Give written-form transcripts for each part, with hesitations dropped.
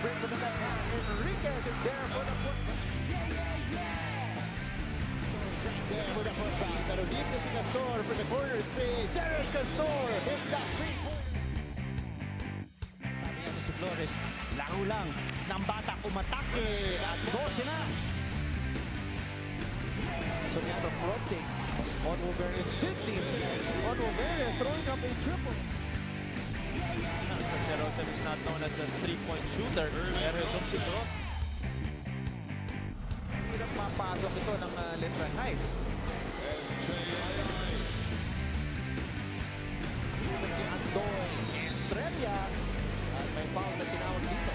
sprint with the left hand. Enriquez is there for the foot. There for the putback. Pero libre si Castor for the corner three. Jared Castor hits that three-pointer. Sabi niya si Flores, laro lang ng bata kumatake at 12 na. So now the fronting on Wolverine. Sidney on Wolverine throwing up a triple. Recoletos is not known as a three-point shooter. Pero itong si Cross. Hirap mapasok ito ng Letran Heights. Si Andoy Estrella at may foul na tinawag dito.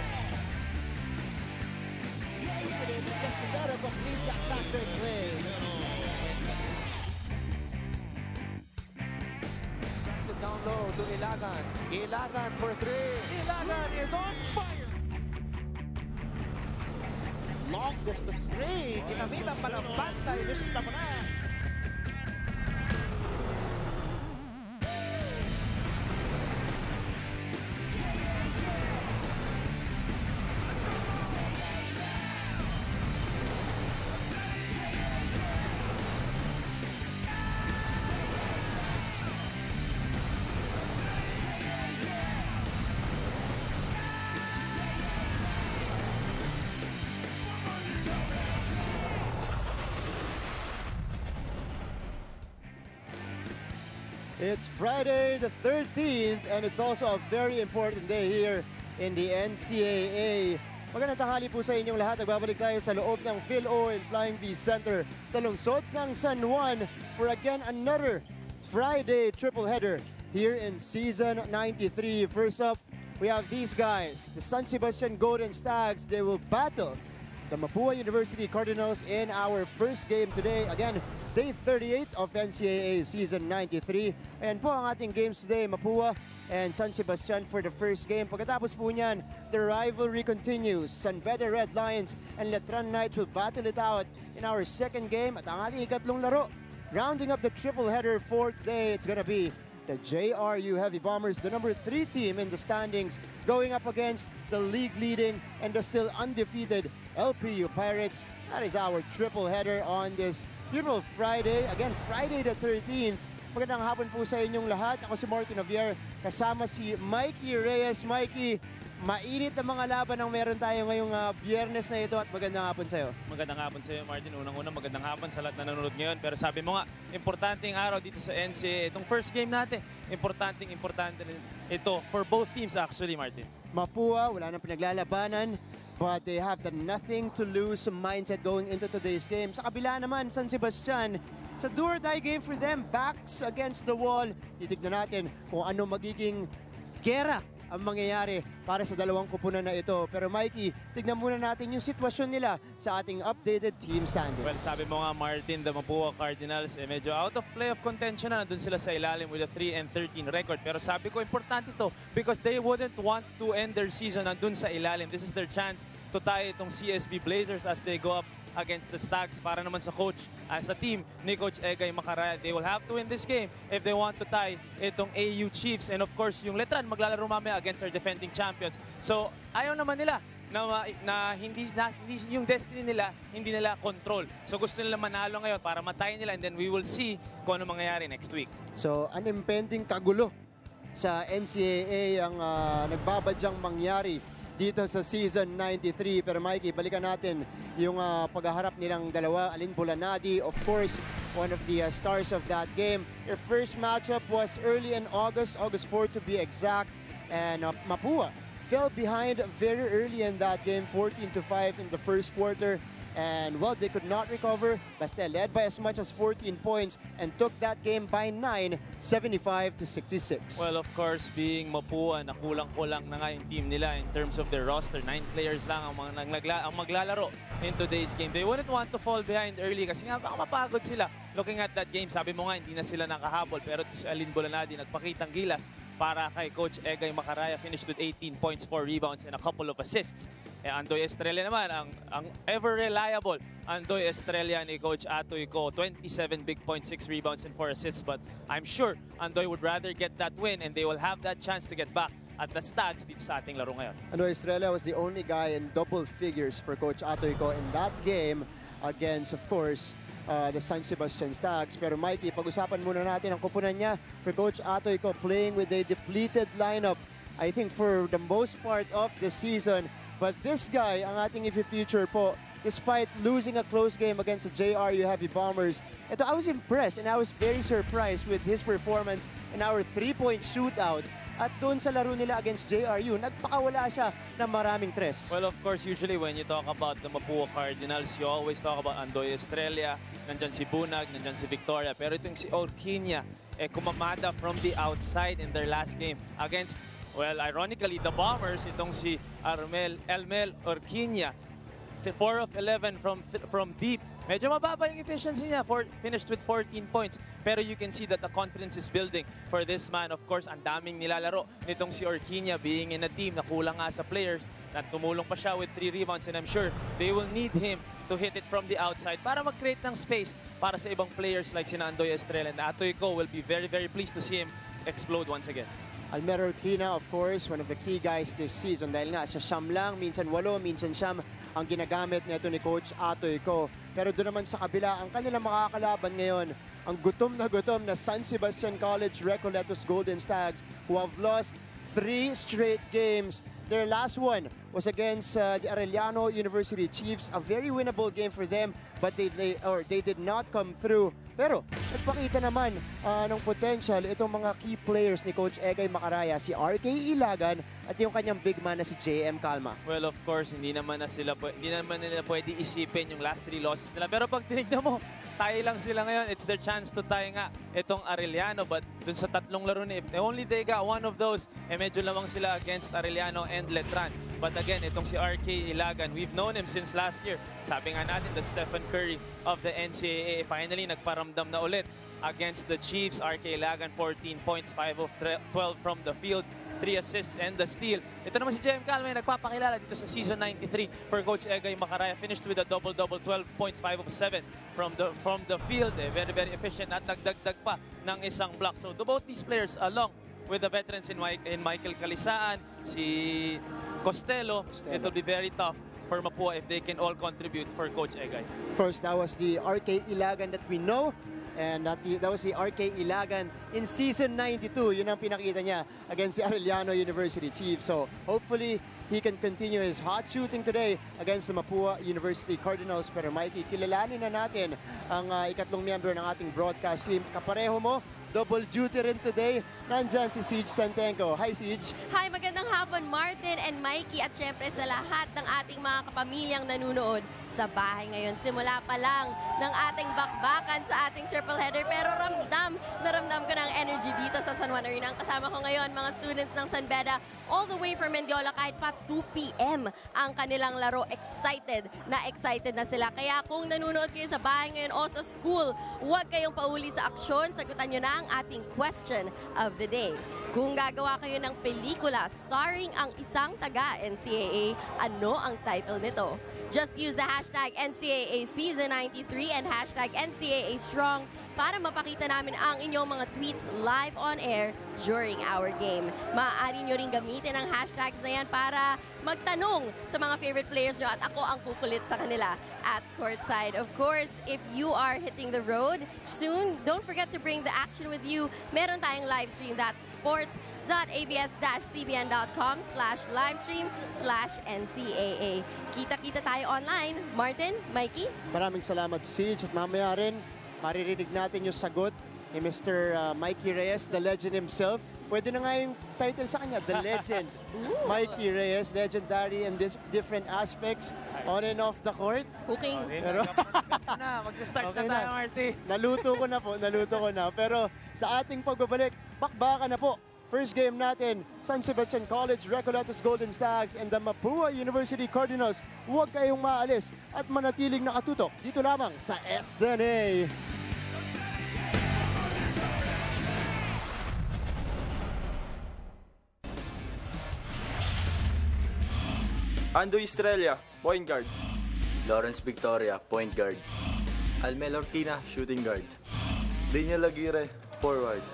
Just together completes that backdoor play. Drops it down low to Ilagan. Ilagan for three. Ilagan is on fire. Long distance three. Ginamitan pa ng bantay. Lista mo na. It's Friday the 13th and it's also a very important day here in the NCAA. Magandang tanghali po sa inyong lahat. Nagbabalik tayo sa loob ng Phil Oil Flying V Center sa lungsod ng San Juan for again another Friday triple header here in season 93. First up, we have these guys, the San Sebastian Golden Stags. They will battle the Mapua University Cardinals in our first game today. Again, Day 38 of NCAA Season 93. Ayan po ang ating games today, Mapua and San Sebastian for the first game. Pagkatapos po niyan, the rivalry continues. San Beda Red Lions and Letran Knights will battle it out in our second game. At ang ating ikatlong laro, rounding up the triple header for today, it's gonna be the JRU Heavy Bombers, the number 3 team in the standings, going up against the league-leading and the still undefeated LPU Pirates. That is our triple header on this beautiful Friday. Again, Friday the 13th. Magandang hapon po sa inyong lahat. Ako si Martin Javier, kasama si Mikey Reyes. Mikey, mainit na mga laban ang meron tayo ngayong biyernes na ito at magandang hapon sa'yo. Magandang hapon sa'yo, Martin. Unang-unang magandang hapon sa lahat na nanonood ngayon. Pero sabi mo nga, importanteng araw dito sa NCAA. Itong first game natin, importante ito for both teams actually, Martin. Mapua, wala nang pinaglalabanan. But they have the nothing to lose mindset going into today's game. Sa kabila naman, San Sebastian, sa do-or-die game for them, backs against the wall. Titignan natin kung ano magiging gera ang mangyayari para sa dalawang kupunan na ito. Pero Mikey, tignan muna natin yung sitwasyon nila sa ating updated team standings. Well, sabi mo nga, Martin, the Mapua Cardinals, medyo out of playoff contention na. Nandun sila sa ilalim with a 3-13 record. Pero sabi ko, importante ito because they wouldn't want to end their season nandun sa ilalim. This is their chance to tie itong CSB Blazers as they go up against the Stags para naman sa coach, sa team ni Coach Egay Macaraya. They will have to win this game if they want to tie itong AU Chiefs. And of course, yung Letran maglalaro mamaya against our defending champions. So, ayaw naman nila na hindi yung destiny nila, hindi nila control. So, gusto nila manalo ngayon para matayin nila and then we will see kung ano mangyayari next week. So, an impending kagulo sa NCAA ang nagbabadyang mangyari dito sa Season 93. Pero Mikey, balikan natin yung paghaharap nilang dalawa. Alin Bulanadi, of course, one of the stars of that game. Their first matchup was early in August 4 to be exact. And Mapua fell behind very early in that game, 14-5 in the first quarter. And well, they could not recover. Basta led by as much as 14 points and took that game by 9, 75-66. Well, of course, being Mapua, nakulang-kulang na nga yung team nila in terms of their roster. 9 players lang ang maglalaro in today's game. They wouldn't want to fall behind early kasi nga baka mapagod sila. Looking at that game, sabi mo nga hindi na sila nakahabol. Pero si Alin Bulanadi nagpakitang gilas para kay Coach Egay Macaraya, finished with 18 points, 4 rebounds, and a couple of assists. Andoy Estrella naman, ang ever-reliable Andoy Estrella ni Coach Atoy Ko, 27 big points, 6 rebounds, and 4 assists. But I'm sure Andoy would rather get that win, and they will have that chance to get back at the Stags dito sa ating laro ngayon. Estrella was the only guy in double figures for Coach Atoyco in that game against, of course, the San Sebastian Stags. Pero Mikey, pag-usapan muna natin ang kupunan niya for Coach Atoyco playing with a depleted lineup, I think, for the most part of the season. But this guy, ang ating if-future po, despite losing a close game against the JRU Heavy Bombers, ito, I was impressed and I was very surprised with his performance in our three-point shootout. At doon sa laro nila against JRU, nagpakawala siya ng maraming tres. Well, of course, usually when you talk about the Mapua Cardinals, you always talk about Andoy Estrella, nandyan si Bunag, nandyan si Victoria. Pero itong si Orquiña, kumamada from the outside in their last game against, well, ironically, the Bombers, itong si Elmel Orquiña. 4 of 11 from deep. Medyo mababa yung efficiency niya, finished with 14 points. Pero you can see that the confidence is building for this man. Of course, ang daming nilalaro nitong si Orquiña being in a team na kulang nga sa players. At tumulong pa siya with 3 rebounds and I'm sure they will need him to hit it from the outside para mag-create ng space para sa ibang players like si Andoy Estrella. And Atoyco will be very, very pleased to see him explode once again. Almero Orquina, of course, one of the key guys this season dahil nga siya siyam lang, minsan 8, minsan siyam ang ginagamit nito ni Coach Atoyco. Pero doon naman sa kabila, ang kanilang makakalaban ngayon, ang gutom na San Sebastian College Recoletos Golden Stags who have lost 3 straight games. Their last one was against the Arellano University Chiefs, a very winnable game for them, but they did not come through. Pero nagpakita naman ng potential itong mga key players ni Coach Egay Macaraya, si RK Ilagan at yung kanyang big man na si JM Calma. Well, of course, hindi naman nila pwede isipin yung last 3 losses nila. Pero pag tinignan mo, tayo lang sila ngayon. It's their chance to tie nga itong Arellano. But dun sa 3 laro na, if only they got one of those, medyo lamang sila against Arellano and Letran. But again, itong si RK Ilagan, we've known him since last year. Sabi nga natin, the Stephen Curry of the NCAA. Finally, nagparamdam na ulit against the Chiefs. RK Ilagan, 14 points, 5 of 12 from the field, 3 assists and the steal. Ito naman si JM Calma, nagpapakilala dito sa season 93 for Coach Egay Macaraya. Finished with a double-double, 12 points, 5 of 7 from the field. Very, very efficient at nagdagdag pa ng isang block. So, both these players, along with the veterans in Michael Calisaan, si Costello, it will be very tough for Mapua if they can all contribute for Coach Egay. Of course, that was the RK Ilagan that we know. And that was the RK Ilagan in season 92. Yun ang pinakita niya against the Arellano University Chiefs. So hopefully he can continue his hot shooting today against the Mapua University Cardinals. Pero Mikey, kilalanin na natin ang ikatlong miyembro ng ating broadcast team. Kapareho mo, double duty rin today. Nandyan si Siege Tantenko. Hi, Siege. Hi, magandang hapon, Martin and Mikey. At syempre sa lahat ng ating mga kapamilyang nanunood sa bahay ngayon. Simula pa lang ng ating bakbakan sa ating triple header. Pero ramdam ko ng energy dito sa San Juan Arena. Ang kasama ko ngayon, mga students ng San Beda, all the way from Mendiola, kahit pa 2 p.m. ang kanilang laro. Excited na sila. Kaya kung nanonood kayo sa bahay ngayon o sa school, huwag kayong pauli sa aksyon. Sagutan nyo na ang ating question of the day. Kung gagawa kayo ng pelikula starring ang isang taga-NCAA, ano ang title nito? Just use the hashtag NCAA Season 93 and hashtag NCAA Strong para mapakita namin ang inyong mga tweets live on air during our game. Maaari nyo rin gamitin ang hashtags na yan para magtanong sa mga favorite players nyo at ako ang kukulit sa kanila at courtside. Of course, if you are hitting the road soon, don't forget to bring the action with you. Meron tayong live stream, that's sports.abs-cbn.com/livestream/NCAA. Kita-kita tayo online. Martin, Mikey? Maraming salamat, Siege. At mamaya rin, maririnig natin yung sagot ni Mr. Mikey Reyes, the legend himself. Pwede na nga yung title sa kanya, The Legend. Mikey Reyes, legendary in different aspects, on and off the court. Cooking. Pero Magsa-start okay na tayo, Marty. Naluto ko na. Pero sa ating pagbabalik, bakbakan na po. First game natin, San Sebastian College Recoletos Golden Stags and the Mapua University Cardinals. Huwag kayong maalis at manatiling nakatutok dito lamang sa SNA. Andoy Estrella, point guard. Lawrence Victoria, point guard. Almel Orquina, shooting guard. Daniel Aguirre, forward.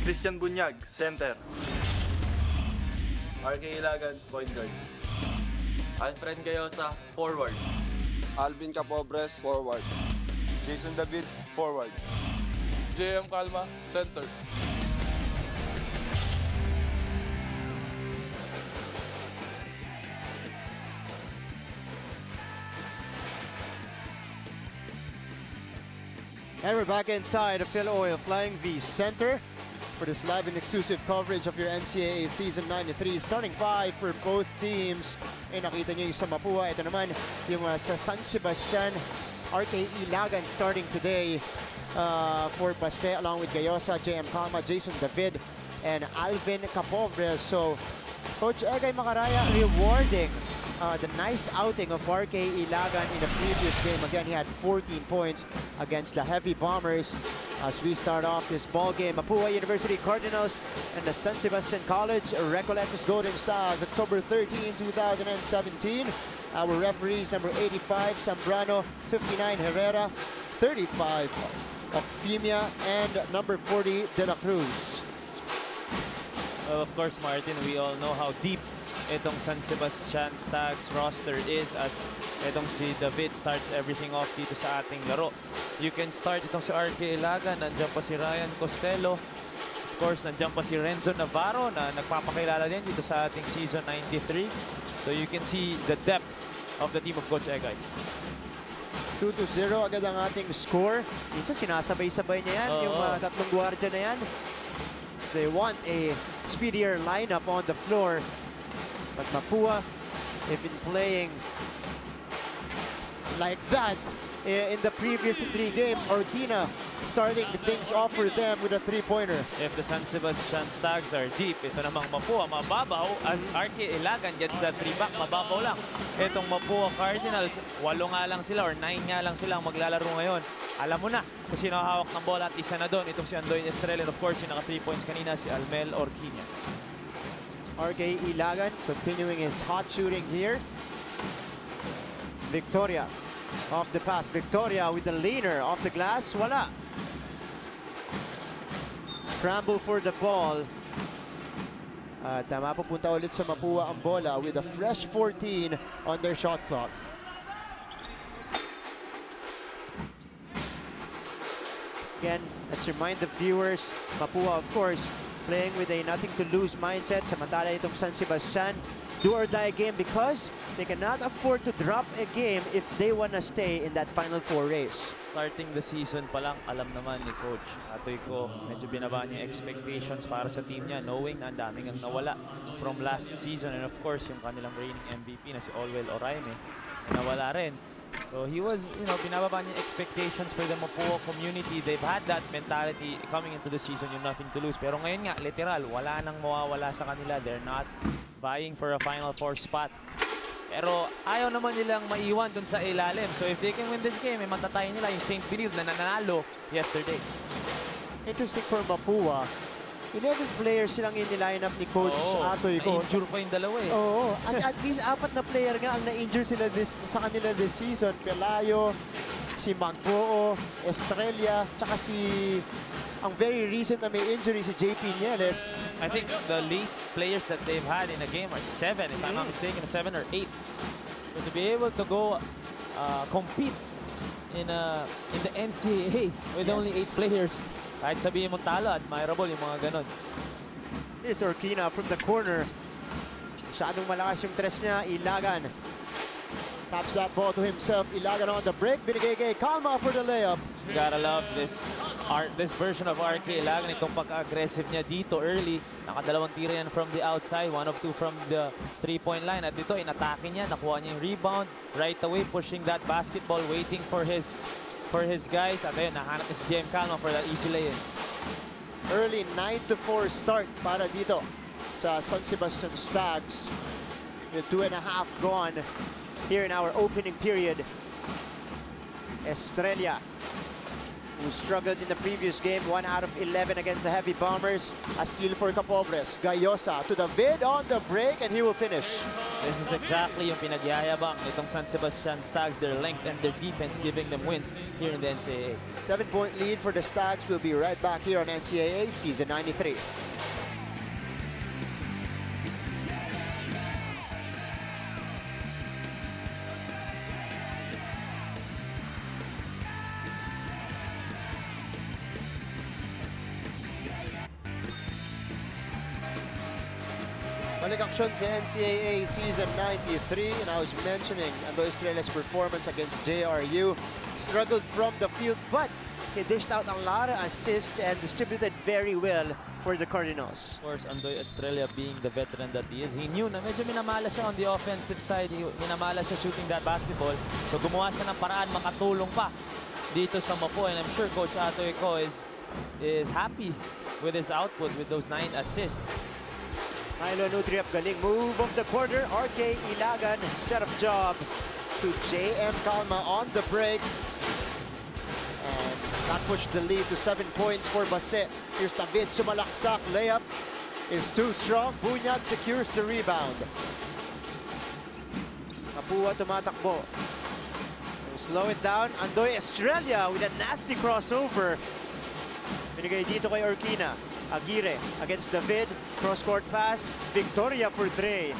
Christian Bunyag, center. RK Ilagan, point guard. Alfred Gayosa, forward. Alvin Capobres, forward. Jason David, forward. JM Calma, center. And we're back inside of Phil Oil Flying V Center for this live and exclusive coverage of your NCAA Season 93. Starting 5 for both teams. Eh, nakita nyo yung sa Mapua. Ito naman yung sa San Sebastian. RK Ilagan starting today for Baste along with Gayosa, JM Calma, Jason David, and Alvin Capobres. So, Coach Egay Macaraya rewarding the nice outing of RK Ilagan in the previous game. Again, he had 14 points against the Heavy Bombers. As we start off this ball game, Mapua University Cardinals and the San Sebastian College Recoletos Golden Stars, October 13, 2017. Our referees, number 85, Zambrano, 59, Herrera, 35, Ocfimia, and number 40, De La Cruz. Well, of course, Martin, we all know how deep itong San Sebastian Stags roster is, as itong si David starts everything off dito sa ating laro. You can start itong si RK Ilagan, nandiyan pa si Ryan Costello. Of course, nandiyan pa si Renzo Navarro na nagpapakilala din dito sa ating Season 93. So you can see the depth of the team of Coach Egay. 2-0 agad ang ating score. Minsan sinasabay-sabay niya yan, yung tatlong gwardiya na yan. They want a speedier lineup on the floor. But Mapua, they've been playing like that in the previous 3 games. Orkina starting things off for them with a 3-pointer. If the San Sebastian Stags are deep, ito namang Mapua mababaw as RK Ilagan gets that 3-back, mababaw lang. Itong Mapua Cardinals, 8 nga lang sila or 9 nga lang sila maglalaro ngayon. Alam mo na kung sino hawak ng bola at isa na doon. Itong si Andoy Estrella, and of course yung naka 3 points kanina, si Almel Orquina. RK Ilagan continuing his hot shooting here. Victoria off the pass. Victoria with the leaner off the glass. Wala. Scramble for the ball. Mapupunta ulit sa Mapua ang bola with a fresh 14 on their shot clock. Again, let's remind the viewers, Mapua, of course, playing with a nothing-to-lose mindset. Samantala itong San Sebastian, do-or-die game because they cannot afford to drop a game if they want to stay in that Final Four race. Starting the season pa lang, alam naman ni Coach Atoy ko, medyo binaba niya expectations para sa team niya, knowing na ang daming ang nawala from last season. And of course, yung kanilang reigning MVP na si Olwell Oraime, nawala rin. So he was, binababa niya expectations for the Mapua community. They've had that mentality coming into the season, yung nothing to lose. Pero ngayon nga, literal, wala nang mawawala sa kanila. They're not vying for a Final Four spot. Pero ayaw naman nilang maiwan dun sa ilalim. So if they can win this game, matatayin nila yung St. Believe na nanalo yesterday. Interesting for Mapua. 11 players silang in-line up ni Coach Atoy ko. Na-injure pa yung dalawa eh. Oo. At least 4 na player nga ang na-injure sila sa kanila this season. Pelayo, si Magpoo, Estrella, tsaka ang very recent na may injury, si JP Nieles. I think the least players that they've had in a game are 7, if I'm not mistaken, 7 or 8. So to be able to go compete in the NCAA with only 8 players, kahit sabihin mo talo, admirable yung mga ganon. This Orquina from the corner. Masyadong malakas yung tres niya. Ilagan taps that ball to himself. Ilagan on the break. Binigay kay Calma for the layup. You gotta love this version of RK Ilagan. Itong pagka-aggressive niya dito early. Nakadalawang tira yan from the outside. 1 of 2 from the 3-point line. At dito, inatake niya. Nakuha niya yung rebound. Right away, pushing that basketball. Waiting for his guys. At ayun, nahanap si JM Calma for that easy lay-in. Early 9-4 start para dito sa San Sebastian Stags. With 2.5 gone here in our opening period. Estrella, who struggled in the previous game, 1 out of 11 against the Heavy Bombers. A steal for Capobres. Gayosa to David on the break, and he will finish. This is exactly yung pinagyayabang itong San Sebastian Stags, their length and their defense giving them wins here in the NCAA. 7-point lead for the Stags. We'll be right back here on NCAA Season 93. Balik aksyon sa NCAA Season 93, and I was mentioning Ando Estrela's performance against JRU. Struggled from the field, but he dished out a lot of assists and distributed very well for the Cardinals. Of course, Andoy Estrella being the veteran that he is, he knew na medyo minamala siya on the offensive side. Minamala siya shooting that basketball. So gumawa siya ng paraan makatulong pa dito sa Mapua. And I'm sure Coach Atoy Ko is happy with his output with those 9 assists. Milo Nutriap galing move of the quarter. RK Ilagan set up job to JM Calma on the break. And that pushed the lead to 7 points for Baste. Here's David sumalaksak. Layup is too strong. Bunyag secures the rebound. Mapua tumatakbo. Slow it down. Andoy Estrella with a nasty crossover. Binigay dito kay Orquina. Aguirre against David. Cross-court pass. Victoria for 3.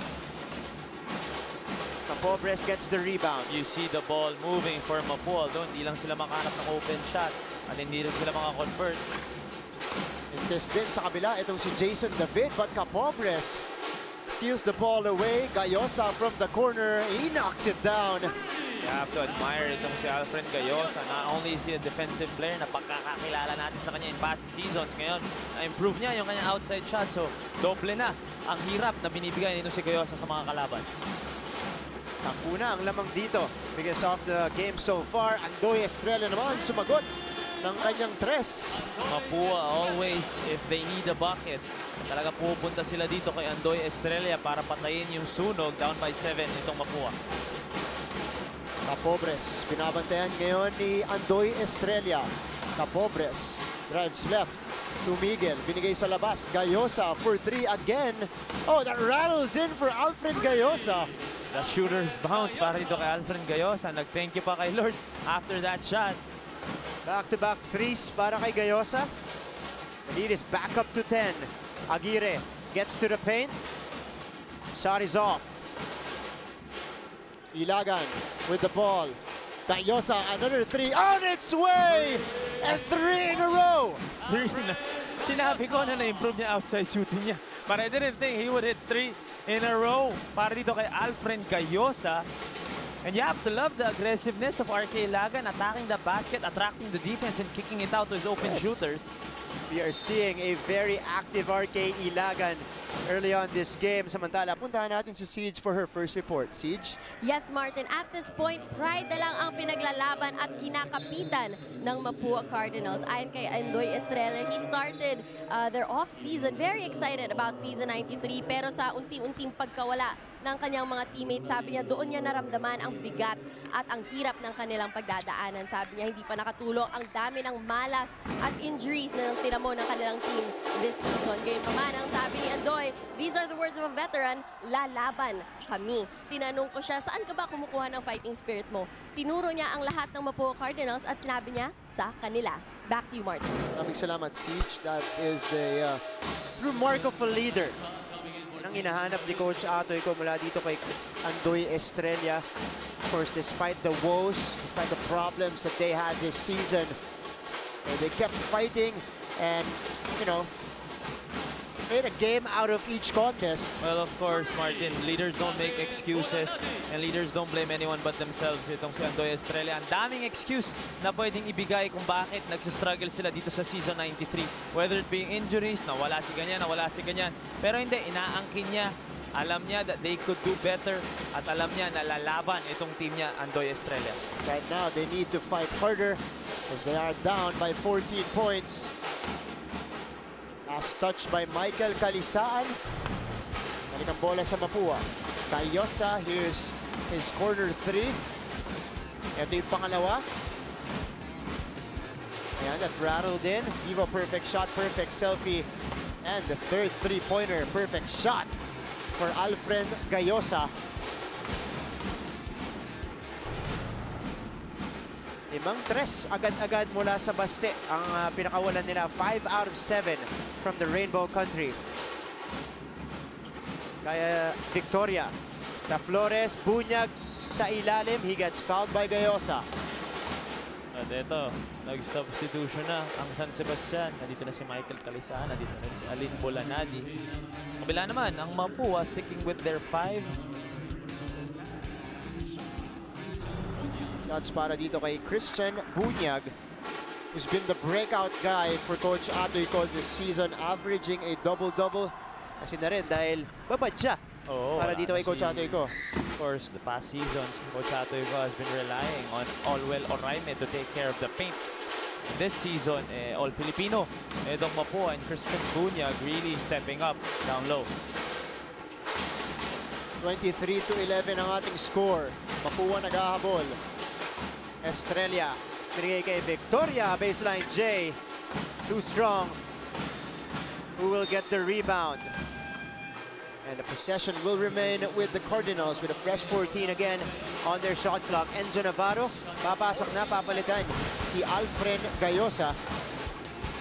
Capobres gets the rebound. You see the ball moving for Mapua. Doon, hindi lang sila makahanap ng open shot at hindi rin sila makakonvert. Intes din sa kabila. Itong si Jason David, but Capobres steals the ball away. Gayosa from the corner. He knocks it down. You have to admire itong si Alfred Gayosa. Not only is he a defensive player na pagkakakilala natin sa kanya in past seasons, ngayon na-improve niya yung kanyang outside shot. So, doble na ang hirap na binibigay nito si Gayosa sa mga kalaban. Sampu na ang lamang dito because of the game so far. Andoy Estrella naman sumagot ng kanyang 3. Mapua always, if they need a bucket, talaga pupunta sila dito kay Andoy Estrella para patayin yung sunog. Down by 7 itong Mapua. Capobres, binabantayan ngayon ni Andoy Estrella. Capobres drives left to Miguel. Binigay sa labas. Gayosa for 3 again. Oh, that rattles in for Alfred Gayosa. The shooter's bounce para dito kay Alfred Gayosa. Nag-thank you pa kay Lord after that shot. Back-to-back threes para kay Gayosa. The lead is back up to 10. Aguirre gets to the paint. Shot is off. Ilagan with the ball. Gayosa, another 3 on its way! And 3 in a row! Sinabi ko na na-improve niya outside shooting niya. But I didn't think he would hit 3 in a row para dito kay Alfred Gayosa. And you have to love the aggressiveness of RK Ilagan, attacking the basket, attracting the defense, and kicking it out to his open shooters. We are seeing a very active RK Ilagan early on this game. Samantala, puntahan natin si Siege for her first report. Siege? Yes, Martin. At this point, pride na lang ang pinaglalaban at kinakapitan ng Mapua Cardinals. Ayon kay Andoy Estrella, he started their off-season very excited about season 93, pero sa unti-unting pagkawala ng kanyang mga teammates, sabi niya doon niya naramdaman ang bigat at ang hirap ng kanilang pagdadaanan. Sabi niya hindi pa nakatulong ang dami ng malas at injuries na tinamo ng kanilang team this season. Ngayon pa man, ang sabi ni Andoy, these are the words of a veteran, lalaban kami. Tinanong ko siya, saan ka ba kumukuha ng fighting spirit mo? Tinuro niya ang lahat ng Mapua Cardinals at sinabi niya sa kanila. Back to you, Martin. Maraming salamat, Siege. That is the true mark of a leader. Ang hinahanap ni Coach Atoy ko mula dito kay Andoy Estrella. Of course, despite the woes, despite the problems that they had this season, they kept fighting and, you know, made a game out of each contest. Well, of course, Martin, leaders don't make excuses and leaders don't blame anyone but themselves. Itong si Andoy Estrella, ang daming excuse na pwedeng ibigay kung bakit nagsistruggle sila dito sa season 93. Whether it being injuries, nawala si ganyan, nawala si ganyan. Pero hindi, inaangkin niya. Alam niya that they could do better at alam niya na lalaban itong team niya, Andoy Estrella. Right now, they need to fight harder as they are down by 14 points. Last touch by Michael Calisaan. Balik ang bola sa Mapua. Gayosa, here's his corner 3. Ito yung pangalawa. Ayan, that rattled in. Vivo, perfect shot, perfect selfie. And the third three-pointer, perfect shot for Alfred Gayosa. 5-3 agad-agad mula sa Baste ang pinakawalan nila. 5 out of 7 from the Rainbow Country. Kaya Victoria, Flores, bunyag sa ilalim. He gets fouled by Gayosa. At ito, nag-substitution na ang San Sebastian. Nandito na si Michael Calisana, nandito na si Alin Bolanadi. Kabila naman, ang Mapua sticking with their 5. Shots para dito kay Christian Bunyag, who's been the breakout guy for Coach Atoy ko this season, averaging a double-double. Kasi na rin dahil babad siya para dito kay Coach Atoy ko. Of course, the past seasons, Coach Atoy ko has been relying on Allwell Oraime to take care of the paint. This season, all Filipino, Edong Mapua and Christian Bunyag really stepping up down low. 23-11 ang ating score. Mapua naghahabol. Estrella, binigay kay Victoria, baseline J. Too strong. Who will get the rebound? And the possession will remain with the Cardinals with a fresh 14 again on their shot clock. Enzo Navarro, papasok na, papalitan si Alfred Gayosa.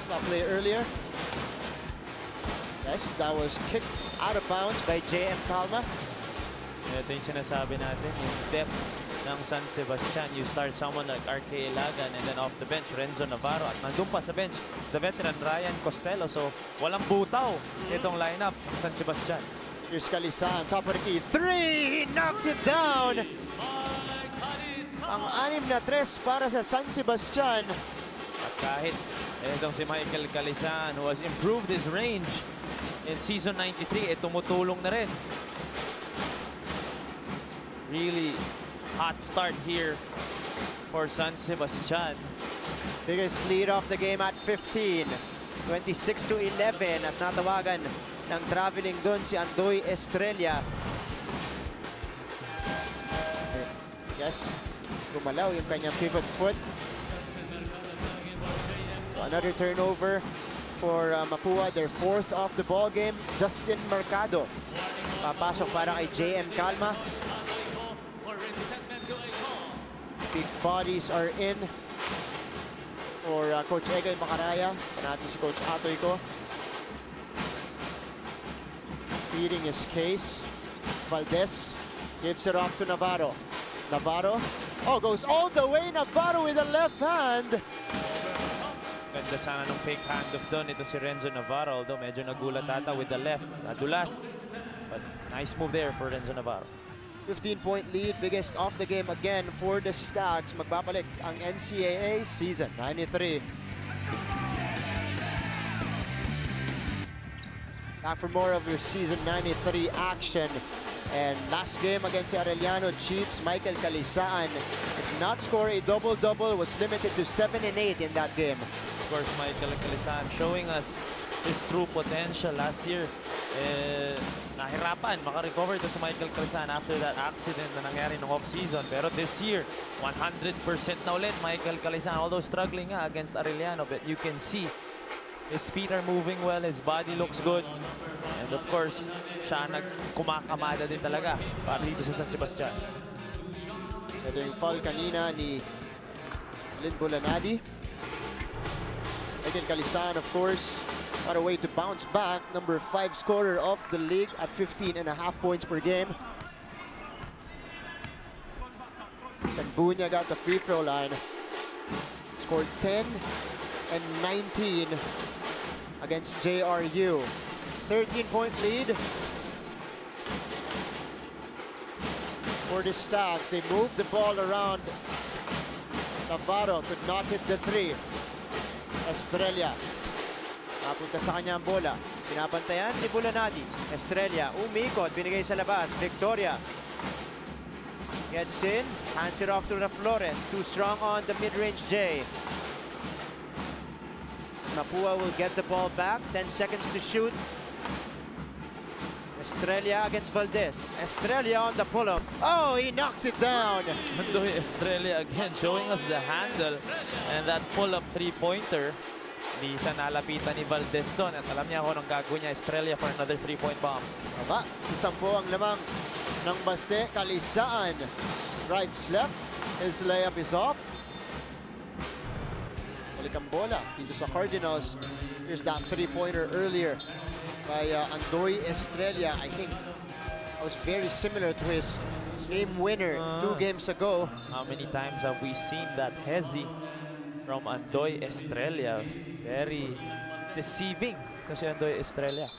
Stop play earlier. Yes, that was kicked out of bounds by J.M. Calma. Ito yung sinasabi natin, yung depth ng San Sebastian. You start someone like RK Ilagan and then off the bench, Renzo Navarro. At nandun pa sa bench, the veteran Ryan Costello. So, walang butaw itong lineup ng San Sebastian. Here's Calisan, top of the key. 3! He knocks it down! Ang 6 na 3 para sa San Sebastian. At kahit itong si Michael Calisan, who has improved his range in season 93, tumutulong na rin. Really hot start here for San Sebastian. Biggest lead off the game at 15. 26-11 at natawagan ng traveling doon si Andoy Estrella. Yes, gumalaw yung kanyang pivot foot. So another turnover for Mapua, their 4th off the ball game. Justin Mercado papasok para kay J.M. Calma. Big bodies are in for Coach Egay Macaraya. Panati si Coach Atoy ko. Beating his case. Valdez gives it off to Navarro. Navarro, goes all the way. Navarro with a left hand. Ganda sana nung fake handoff doon. Ito si Renzo Navarro, although medyo nagulat ata with the left. Nadulas. But nice move there for Renzo Navarro. 15-point lead, biggest off the game again for the Stags. Magbabalik ang NCAA season 93. Back for more of your season 93 action. And last game against the Arellano Chiefs, Michael Calisaan did not score a double-double, was limited to 7 and 8 in that game. Of course, Michael Calisaan showing us his true potential last year. Nahirapan makarecover to si Michael Calisaan after that accident na nangyari ng off-season. Pero this year, 100% na ulit Michael Calisaan. Although struggling nga against Arellano, but you can see his feet are moving well, his body looks good. And of course, siya nagkumakamada din talaga para dito sa San Sebastian. Ito yung foul kanina ni Lin Bolanadi. Again, Calisaan, of course, what a way to bounce back. Number 5 scorer of the league at 15.5 points per game. Sanbunya got the free throw line. Scored 10 and 19 against JRU. 13-point lead for the Stags. They moved the ball around. Navarro could not hit the 3. Estrella. Napunta sa kanya ang bola. Pinapantayan ni Bulanadi. Estrella umikot. Binigay sa labas. Victoria gets in. Hands it off to the Flores. Too strong on the mid-range J. Mapua will get the ball back. 10 seconds to shoot. Estrella against Valdez. Estrella on the pull-up. Oh, he knocks it down. Andoy Estrella again showing us the handle and that pull-up three-pointer. Di siya nalapitan ni Valdez doon at alam niya kung anong gagawin niya. Estrella for another 3-point bomb. Aba, si Sambo ang lamang ng baste. Calisaan drives left. His layup is off. Balik ang bola dito sa Cardinals. Here's that 3-pointer earlier by Andoy Estrella. I think it was very similar to his game winner 2 games ago. How many times have we seen that hezzy from Andoy Estrella. Very deceiving kasi Andoy Estrella.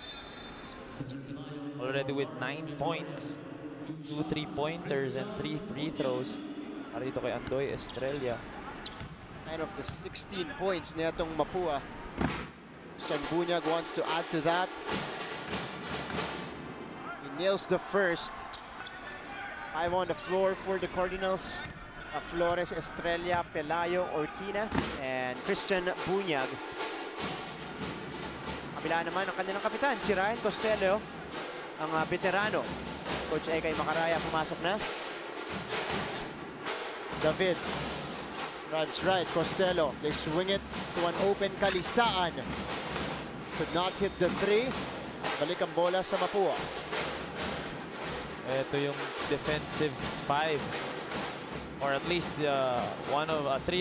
Already with 9 points, 2 3-pointers and 3 free throws. Para dito kay Andoy Estrella. 9 of the 16 points nitong Mapua. Sebastian Bunyag wants to add to that. He nails the first. 5 on the floor for the Cardinals. Flores, Estrella, Pelayo, Orquina, and Christian Bunyag. Kabila naman ang kanilang kapitan, si Ryan Costello, ang veterano. Coach Ekay Macaraya pumasok na. David drives right, Costello. They swing it to an open Kalisaan. Could not hit the 3. Balik ang bola sa Mapua. Ito yung defensive 5. Or at least 3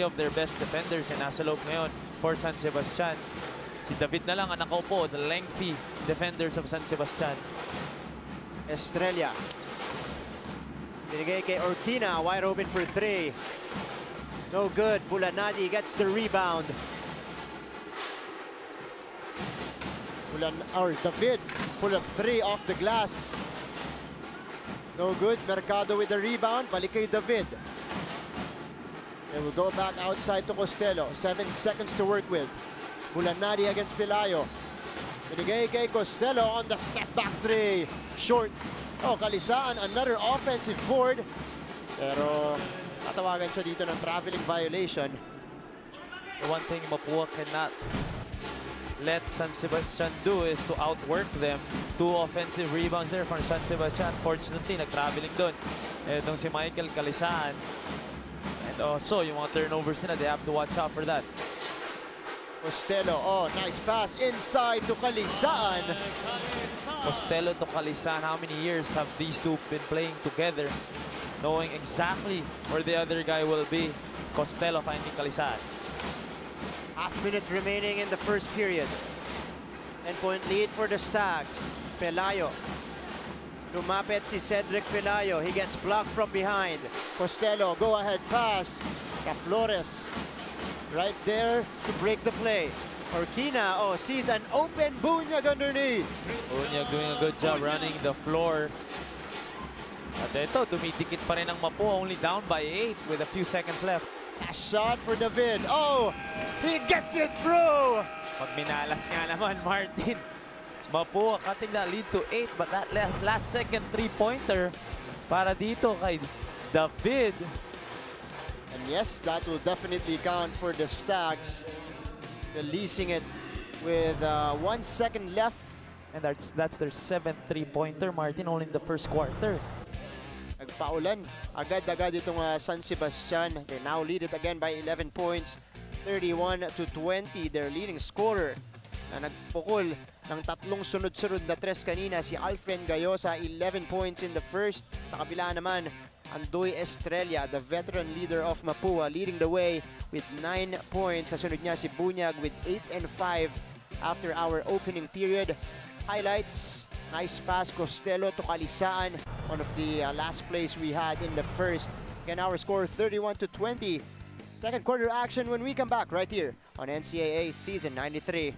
of their best defenders na nasa loob ngayon for San Sebastian. Si David na lang ang nakaupo, the lengthy defenders of San Sebastian. Estrella. Binigay kay Orquina, wide open for 3. No good. Bulanadi gets the rebound. David pull up 3 off the glass. No good. Mercado with the rebound. Balik kay David. They will go back outside to Costello. 7 seconds to work with. Bulanadi against Pelayo. Binigay kay Costello on the step back 3. Short. Oh, Kalisaan, another offensive board. Pero tatawagan siya dito ng traveling violation. The one thing Mapua cannot let San Sebastian do is to outwork them. 2 offensive rebounds there for San Sebastian. Fortunately, nag-traveling doon. Itong si Michael Kalisaan. And also, yung mga turnovers nila, they have to watch out for that. Costello, oh, nice pass inside to Kalisaan. Costello to Kalisaan, how many years have these two been playing together? Knowing exactly where the other guy will be. Costello finding Kalisaan. Half minute remaining in the first period. 10-point lead for the Stags. Pelayo. Lumapit si Cedric Pelayo. He gets blocked from behind. Costello, go ahead pass. Flores right there to break the play. Orquina, sees an open Bunyag underneath. Bunyag doing a good job running the floor. At ito, dumidikit pa rin ang Mapua, only down by 8 with a few seconds left. A shot for David. Oh, he gets it through. Pag minalas nga naman, Martin. Mapua cutting that lead to 8, but that last second 3-pointer para dito kay David. And yes, that will definitely count for the Stags. Releasing it with 1 second left. And that's their 7th 3-pointer, Martin, only in the first quarter. Nagpaulan agad-agad itong San Sebastian. They now lead it again by 11 points. 31-20, their leading scorer. Na nagpukol ng 3 sunod-sunod na 3 kanina, si Alfred Gayosa, 11 points in the first. Sa kabila naman, Andoy Estrella, the veteran leader of Mapua, leading the way with 9 points. Kasunod niya si Bunyag with 8 and 5 after our opening period. Highlights, nice pass Costello to Kalisaan, one of the last plays we had in the first. Again, our score 31-20. Second quarter action when we come back right here on NCAA Season 93.